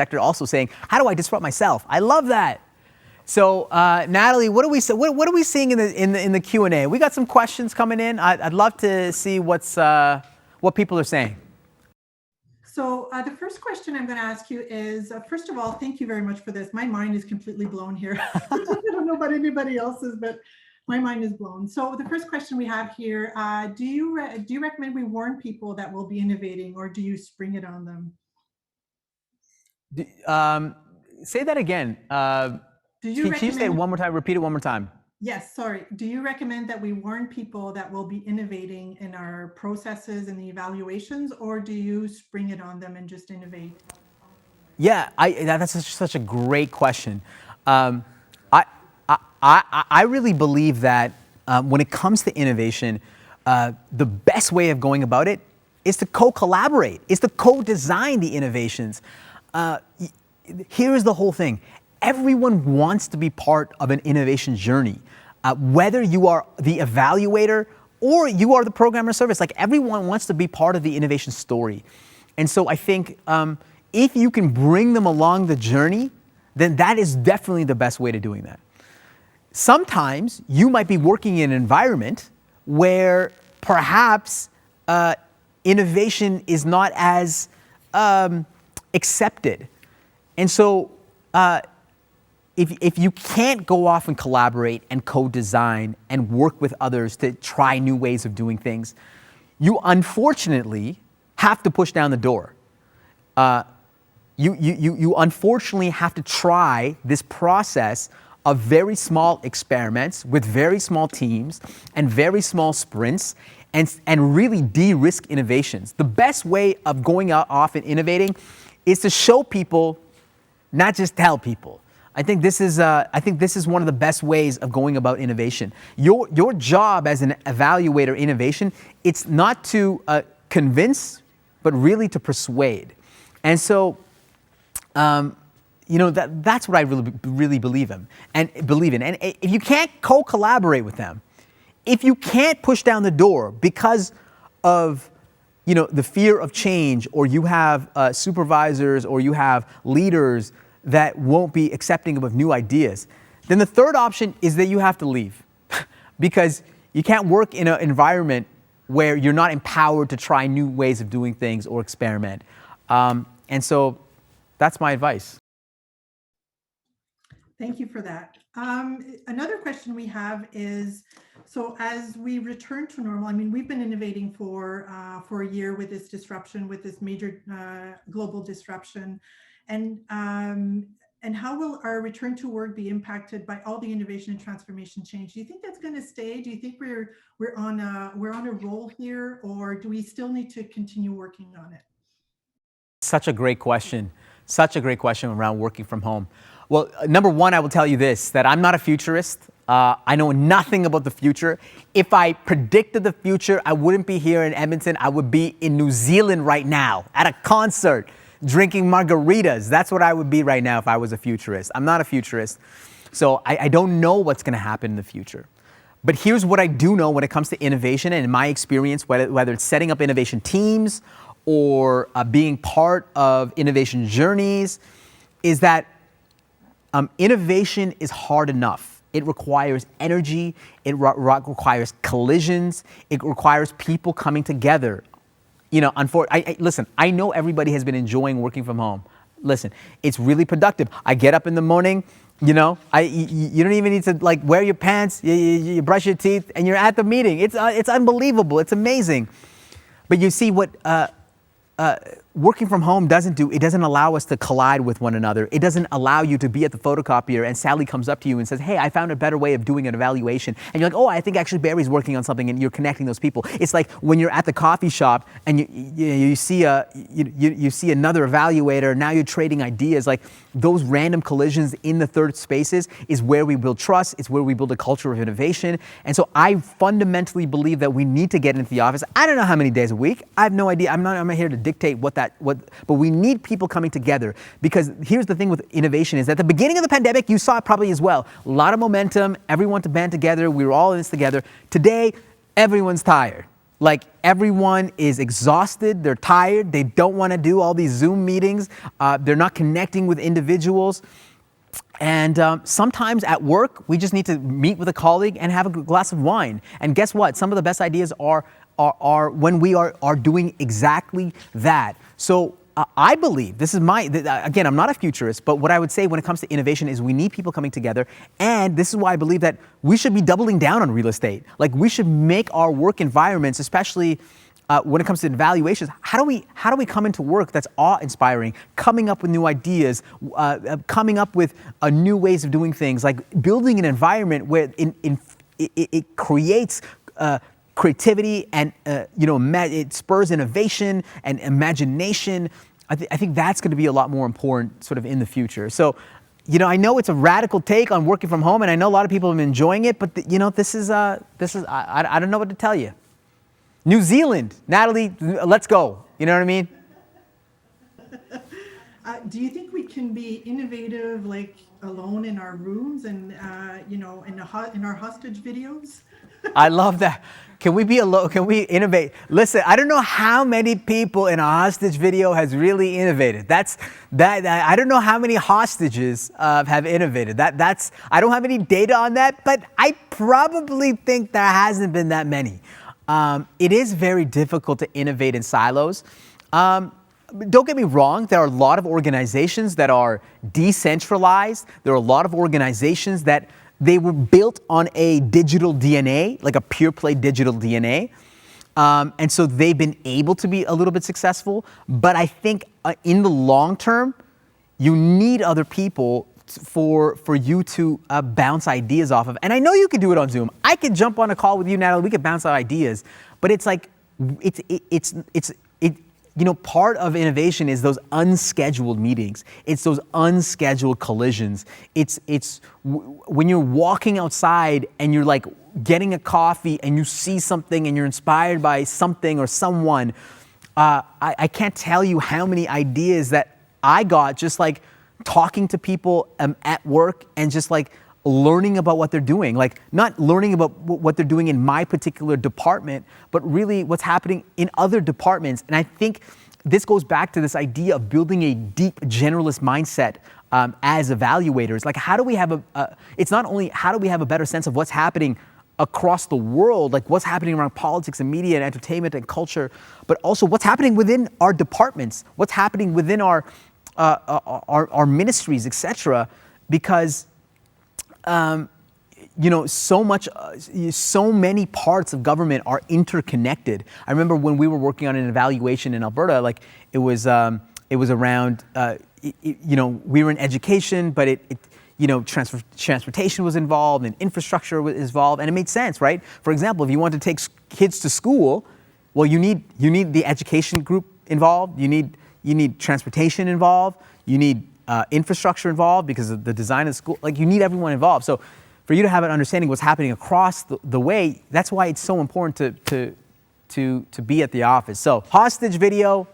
sector also saying, how do I disrupt myself? I love that. So, Natalie, what are we seeing in the Q&A? We got some questions coming in. I'd love to see what people are saying. So the first question I'm going to ask you is, first of all, thank you very much for this. My mind is completely blown here. I don't know about anybody else's, but my mind is blown. So the first question we have here, do you recommend we warn people that we'll be innovating, or do you spring it on them? Say that again. Can you say it one more time? Repeat it one more time. Yes, sorry. Do you recommend that we warn people that we'll be innovating in our processes and the evaluations, or do you spring it on them and just innovate? Yeah, that's such a great question. I really believe that when it comes to innovation, the best way of going about it is to co-collaborate, is to co-design the innovations. Here's the whole thing. Everyone wants to be part of an innovation journey, whether you are the evaluator or you are the programmer service. Like, everyone wants to be part of the innovation story. And so I think if you can bring them along the journey, then that is definitely the best way to doing that. Sometimes you might be working in an environment where perhaps innovation is not as accepted. And so if you can't go off and collaborate and co-design and work with others to try new ways of doing things, you unfortunately have to push down the door. You unfortunately have to try this process of very small experiments with very small teams and very small sprints and really de-risk innovations. The best way of going off and innovating is to show people, not just tell people. I think this is one of the best ways of going about innovation. Your job as an evaluator innovation, it's not to convince, but really to persuade. And so, that's what I really believe in. And if you can't co-collaborate with them, if you can't push down the door because of the fear of change, or you have supervisors or you have leaders that won't be accepting of new ideas, then the third option is that you have to leave because you can't work in an environment where you're not empowered to try new ways of doing things or experiment. And so that's my advice. Thank you for that. Another question we have is, so as we return to normal, I mean, we've been innovating for a year with this disruption, with this major global disruption, and how will our return to work be impacted by all the innovation and transformation change? Do you think that's going to stay? Do you think we're on a roll here, or do we still need to continue working on it? Such a great question. Such a great question around working from home. Well, number one, I will tell you this, that I'm not a futurist. I know nothing about the future. If I predicted the future, I wouldn't be here in Edmonton. I would be in New Zealand right now at a concert, drinking margaritas. That's what I would be right now if I was a futurist. I'm not a futurist. So I don't know what's going to happen in the future. But here's what I do know when it comes to innovation, and in my experience, whether it's setting up innovation teams or being part of innovation journeys, is that innovation is hard enough. It requires energy, it requires collisions, it requires people coming together. Listen, I know everybody has been enjoying working from home. Listen, it's really productive. I get up in the morning, you don't even need to wear your pants, you brush your teeth, and you're at the meeting. It's unbelievable, it's amazing. But you see what working from home doesn't do, it doesn't allow us to collide with one another. It doesn't allow you to be at the photocopier and Sally comes up to you and says, hey, I found a better way of doing an evaluation. And you're like, oh, I think actually Barry's working on something, and you're connecting those people. It's like when you're at the coffee shop and you see another evaluator, now you're trading ideas. Like, those random collisions in the third spaces is where we build trust. It's where we build a culture of innovation. And so I fundamentally believe that we need to get into the office. I don't know how many days a week. I have no idea. I'm not here to dictate but we need people coming together, because here's the thing with innovation is at the beginning of the pandemic, you saw it probably as well. A lot of momentum, everyone to band together. We were all in this together. Today, everyone's tired. Like everyone is exhausted, they're tired, they don't want to do all these Zoom meetings, they're not connecting with individuals. And sometimes at work, we just need to meet with a colleague and have a glass of wine. And guess what? Some of the best ideas are when we are doing exactly that. So I believe, this is again, I'm not a futurist, but what I would say when it comes to innovation is we need people coming together. And this is why I believe that we should be doubling down on real estate. Like we should make our work environments, especially when it comes to evaluations, how do we come into work that's awe-inspiring, coming up with new ideas, coming up with new ways of doing things, like building an environment where it creates creativity and it spurs innovation and imagination. I think that's going to be a lot more important sort of in the future. So, I know it's a radical take on working from home, and I know a lot of people have been enjoying it, but this is I don't know what to tell you. New Zealand, Natalie, let's go. You know what I mean? Do you think we can be innovative, like alone in our rooms and in our hostage videos? I love that. Can we be alone? Can we innovate? Listen, I don't know how many people in a hostage video has really innovated. I don't know how many hostages have innovated. I don't have any data on that, but I probably think there hasn't been that many. It is very difficult to innovate in silos. Don't get me wrong, there are a lot of organizations that are decentralized. There are a lot of organizations that they were built on a digital DNA, like a pure play digital DNA. And so they've been able to be a little bit successful. But I think in the long term, you need other people for you to bounce ideas off of. And I know you can do it on Zoom. I could jump on a call with you, Natalie. We could bounce out ideas. But it's like, part of innovation is those unscheduled meetings. It's those unscheduled collisions. It's when you're walking outside and you're like getting a coffee and you see something and you're inspired by something or someone. I can't tell you how many ideas that I got just like talking to people at work and just like learning about what they're doing, like not learning about what they're doing in my particular department, but really what's happening in other departments. And I think this goes back to this idea of building a deep generalist mindset as evaluators. Like how do we have it's not only how do we have a better sense of what's happening across the world, like what's happening around politics and media and entertainment and culture, but also what's happening within our departments, what's happening within our ministries, etc. Because so many parts of government are interconnected. I remember when we were working on an evaluation in Alberta, like it was around, we were in education, but transportation was involved and infrastructure was involved, and it made sense, right? For example, if you want to take kids to school, well, you need the education group involved, you need transportation involved, you need infrastructure involved because of the design of the school. Like you need everyone involved. So for you to have an understanding of what's happening across the way, that's why it's so important to be at the office. So hostage video,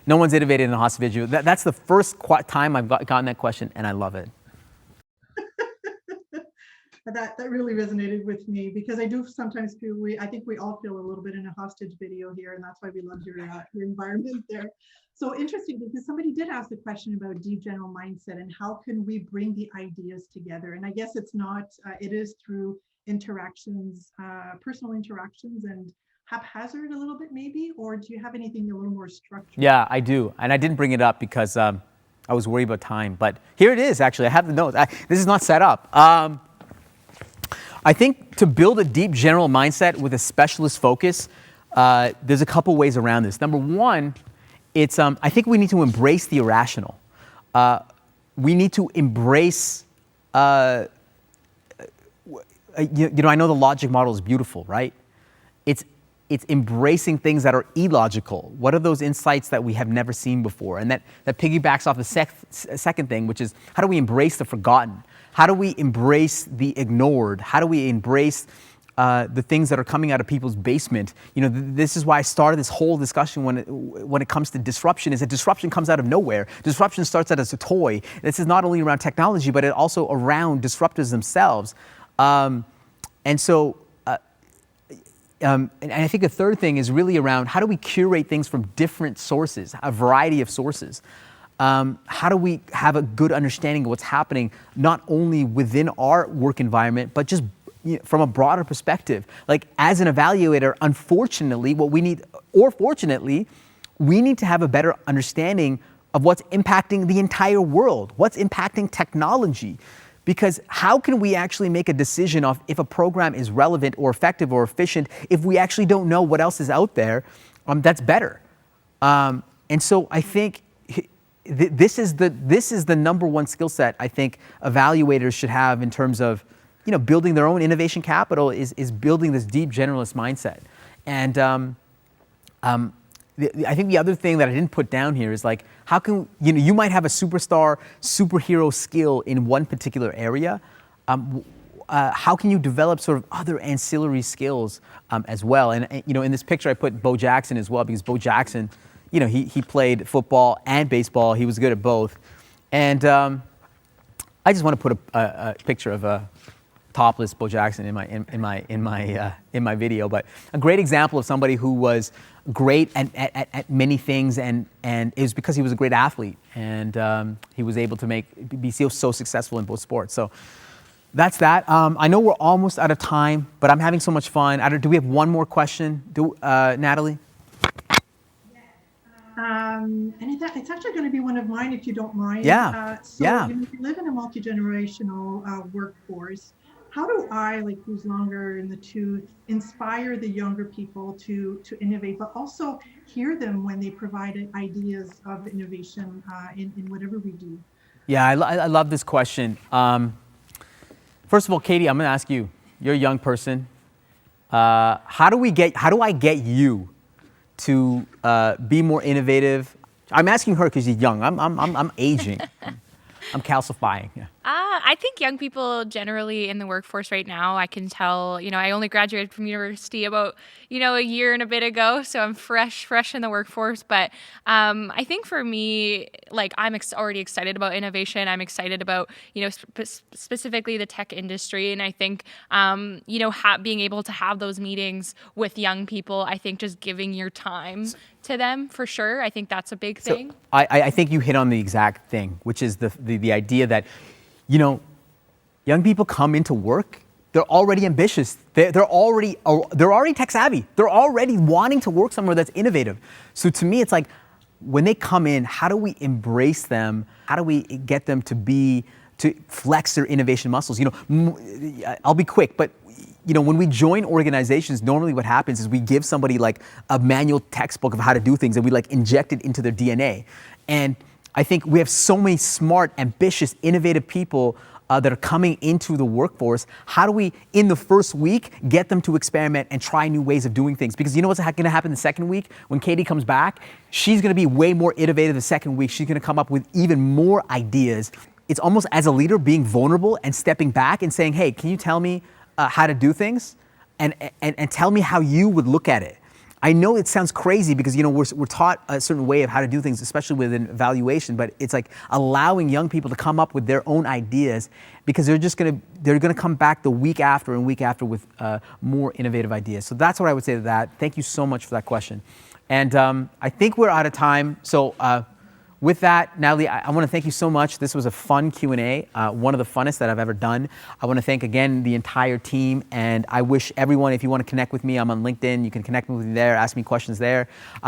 no one's innovated in a hostage video. That's the first time I've gotten that question, and I love it. That really resonated with me because I do sometimes feel I think we all feel a little bit in a hostage video here, and that's why we love your environment there. So interesting because somebody did ask the question about deep general mindset and how can we bring the ideas together. And I guess it's not, it is through interactions, personal interactions and haphazard a little bit maybe, or do you have anything a little more structured? Yeah, I do. And I didn't bring it up because I was worried about time, but here it is actually. I have the notes. This is not set up. I think to build a deep general mindset with a specialist focus, there's a couple ways around this. Number one, it's I think we need to embrace the irrational. We need to embrace, I know the logic model is beautiful, right? It's embracing things that are illogical. What are those insights that we have never seen before? And that piggybacks off the second thing, which is how do we embrace the forgotten? How do we embrace the ignored? How do we embrace the things that are coming out of people's basement? This is why I started this whole discussion when it comes to disruption, is that disruption comes out of nowhere. Disruption starts out as a toy. This is not only around technology, but it also around disruptors themselves. And so and I think the third thing is really around how do we curate things from different sources, a variety of sources. How do we have a good understanding of what's happening, not only within our work environment, but just from a broader perspective. Like as an evaluator, unfortunately, what we need, or fortunately, we need to have a better understanding of what's impacting the entire world, what's impacting technology. Because how can we actually make a decision of if a program is relevant or effective or efficient if we actually don't know what else is out there that's better? And so I think this is the number one skill set I think evaluators should have in terms of building their own innovation capital is building this deep generalist mindset. And I think the other thing that I didn't put down here is like, how can, you might have a superhero skill in one particular area. How can you develop sort of other ancillary skills as well? And in this picture I put Bo Jackson as well, because Bo Jackson, he played football and baseball. He was good at both. And I just want to put a picture of a topless Bo Jackson in my video. But a great example of somebody who was great at many things, and it was because he was a great athlete, and he was able to be so successful in both sports. So that's that. I know we're almost out of time, but I'm having so much fun. Do we have one more question, Natalie? And it's actually going to be one of mine, if you don't mind. Yeah. You live in a multi-generational workforce. How do I, like who's longer in the tooth, inspire the younger people to innovate, but also hear them when they provide ideas of innovation in whatever we do? Yeah, I love this question. First of all, Katie, I'm going to ask you. You're a young person. How do I get you to be more innovative? I'm asking her because she's young. I'm aging. I'm calcifying. Yeah. I think young people generally in the workforce right now, I can tell, I only graduated from university about, a year and a bit ago. So I'm fresh in the workforce. But I think for me, like I'm already excited about innovation. I'm excited about, specifically the tech industry. And I think, being able to have those meetings with young people, I think just giving your time to them for sure. I think that's a big thing. So I think you hit on the exact thing, which is the idea that, young people come into work, they're already ambitious. They're already tech savvy. They're already wanting to work somewhere that's innovative. So to me, it's like when they come in, how do we embrace them? How do we get them to flex their innovation muscles? I'll be quick, but when we join organizations, normally what happens is we give somebody like a manual textbook of how to do things, and we like inject it into their DNA. And I think we have so many smart, ambitious, innovative people that are coming into the workforce. How do we, in the first week, get them to experiment and try new ways of doing things? Because you know what's going to happen the second week? When Katie comes back, she's going to be way more innovative the second week. She's going to come up with even more ideas. It's almost as a leader being vulnerable and stepping back and saying, hey, can you tell me how to do things? And tell me how you would look at it. I know it sounds crazy because we're taught a certain way of how to do things, especially within evaluation. But it's like allowing young people to come up with their own ideas, because they're gonna come back the week after and week after with more innovative ideas. So that's what I would say to that. Thank you so much for that question. And I think we're out of time. So with that, Natalie, I want to thank you so much. This was a fun Q&A, one of the funnest that I've ever done. I want to thank again the entire team, and I wish everyone, if you want to connect with me, I'm on LinkedIn. You can connect with me there, ask me questions there.